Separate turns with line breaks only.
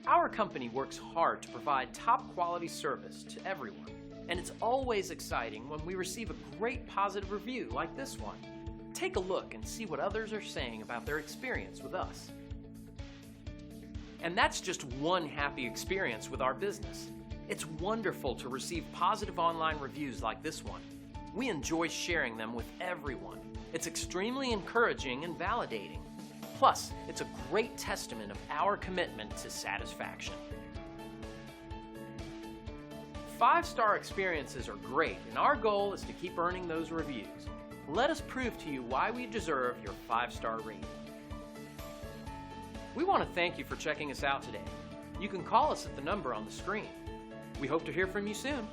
Our company works hard to provide top quality service to everyone, and it's always exciting when we receive a great positive review like this one. Take a look and see what others are saying about their experience with us. And that's just one happy experience with our business. It's wonderful to receive positive online reviews like this one. We enjoy sharing them with everyone. It's extremely encouraging and validating. Plus, it's a great testament of our commitment to satisfaction. 5-star experiences are great, and our goal is to keep earning those reviews. Let us prove to you why we deserve your 5-star rating. We want to thank you for checking us out today. You can call us at the number on the screen. We hope to hear from you soon.